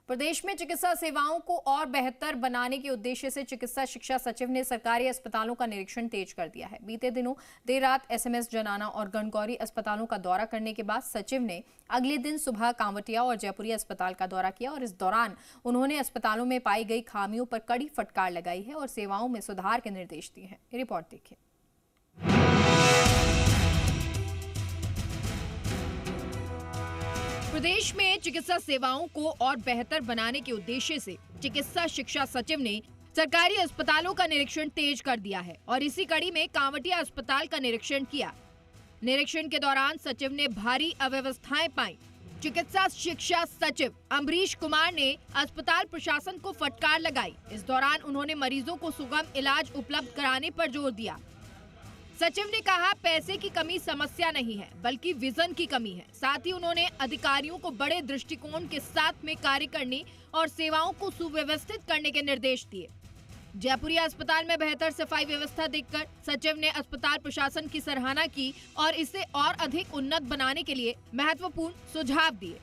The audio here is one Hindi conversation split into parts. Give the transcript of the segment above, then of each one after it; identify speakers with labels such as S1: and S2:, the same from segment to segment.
S1: प्रदेश में चिकित्सा सेवाओं को और बेहतर बनाने के उद्देश्य से चिकित्सा शिक्षा सचिव ने सरकारी अस्पतालों का निरीक्षण तेज कर दिया है। बीते दिनों देर रात एसएमएस जनाना और गणगौरी अस्पतालों का दौरा करने के बाद सचिव ने अगले दिन सुबह कांवटिया और जयपुरी अस्पताल का दौरा किया और इस दौरान उन्होंने अस्पतालों में पाई गई खामियों पर कड़ी फटकार लगाई है और सेवाओं में सुधार के निर्देश दिए हैं। रिपोर्ट देखिए। प्रदेश में चिकित्सा सेवाओं को और बेहतर बनाने के उद्देश्य से चिकित्सा शिक्षा सचिव ने सरकारी अस्पतालों का निरीक्षण तेज कर दिया है और इसी कड़ी में कांवटिया अस्पताल का निरीक्षण किया। निरीक्षण के दौरान सचिव ने भारी अव्यवस्थाएं पाई। चिकित्सा शिक्षा सचिव अमरीश कुमार ने अस्पताल प्रशासन को फटकार लगाई। इस दौरान उन्होंने मरीजों को सुगम इलाज उपलब्ध कराने पर जोर दिया। सचिव ने कहा, पैसे की कमी समस्या नहीं है बल्कि विजन की कमी है। साथ ही उन्होंने अधिकारियों को बड़े दृष्टिकोण के साथ में कार्य करने और सेवाओं को सुव्यवस्थित करने के निर्देश दिए। जयपुरी अस्पताल में बेहतर सफाई व्यवस्था देखकर सचिव ने अस्पताल प्रशासन की सराहना की और इसे और अधिक उन्नत बनाने के लिए महत्वपूर्ण सुझाव दिए।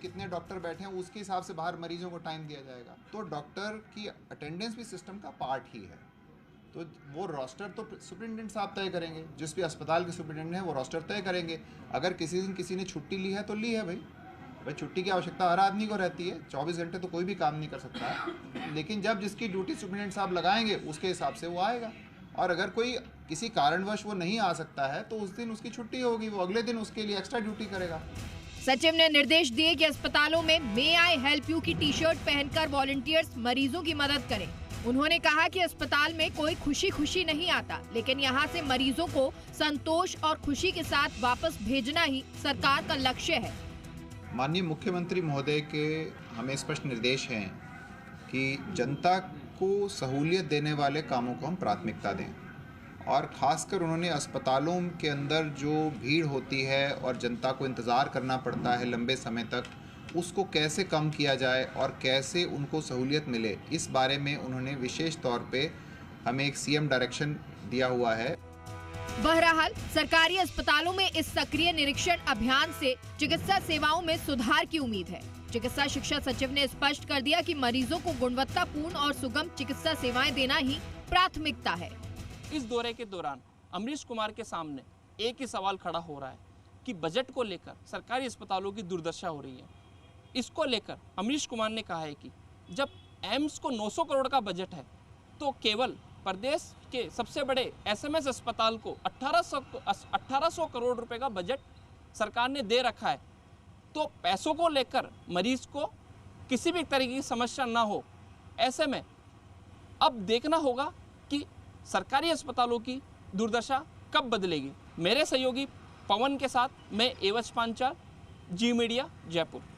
S2: कितने डॉक्टर बैठे हैं उसके हिसाब से बाहर मरीजों को टाइम दिया जाएगा। तो डॉक्टर की अटेंडेंस भी सिस्टम का पार्ट ही है। तो वो रोस्टर तो सुपरिटेंडेंट साहब तय करेंगे, जिस भी अस्पताल के सुपरिटेंडेंट हैं वो रोस्टर तय करेंगे। अगर किसी दिन किसी ने छुट्टी ली है तो ली है भाई छुट्टी की आवश्यकता हर आदमी को रहती है। 24 घंटे तो कोई भी काम नहीं कर सकता है, लेकिन जब जिसकी ड्यूटी सुपरिटेंडेंट साहब लगाएंगे उसके हिसाब से वो आएगा। और अगर कोई किसी कारणवश वो नहीं आ सकता है तो उस दिन उसकी छुट्टी होगी, वो अगले दिन उसके लिए एक्स्ट्रा ड्यूटी करेगा।
S1: सचिव ने निर्देश दिए कि अस्पतालों में मे आई हेल्प यू की टी-शर्ट पहनकर वॉलंटियर्स मरीजों की मदद करें। उन्होंने कहा कि अस्पताल में कोई खुशी नहीं आता, लेकिन यहाँ से मरीजों को संतोष और खुशी के साथ वापस भेजना ही सरकार का लक्ष्य है।
S2: माननीय मुख्यमंत्री महोदय के हमें स्पष्ट निर्देश हैं कि जनता को सहूलियत देने वाले कामों को हम प्राथमिकता दें और ख़ासकर उन्होंने अस्पतालों के अंदर जो भीड़ होती है और जनता को इंतज़ार करना पड़ता है लंबे समय तक, उसको कैसे कम किया जाए और कैसे उनको सहूलियत मिले, इस बारे में उन्होंने विशेष तौर पे हमें एक सीएम डायरेक्शन दिया हुआ है।
S1: बहरहाल सरकारी अस्पतालों में इस सक्रिय निरीक्षण अभियान से चिकित्सा सेवाओं में सुधार की उम्मीद है। चिकित्सा शिक्षा सचिव ने स्पष्ट कर दिया कि मरीजों को गुणवत्तापूर्ण और सुगम चिकित्सा सेवाएं देना ही प्राथमिकता है।
S3: इस दौरे के दौरान अमरीश कुमार के सामने एक ही सवाल खड़ा हो रहा है कि बजट को लेकर सरकारी अस्पतालों की दुर्दशा हो रही है। इसको लेकर अमरीश कुमार ने कहा है कि जब एम्स को 900 करोड़ का बजट है तो केवल प्रदेश के सबसे बड़े एसएमएस अस्पताल को 1800 करोड़ रुपए का बजट सरकार ने दे रखा है। तो पैसों को लेकर मरीज को किसी भी तरीके की समस्या ना हो, ऐसे में अब देखना होगा कि सरकारी अस्पतालों की दुर्दशा कब बदलेगी। मेरे सहयोगी पवन के साथ मैं एवज पांचाल, जी मीडिया, जयपुर।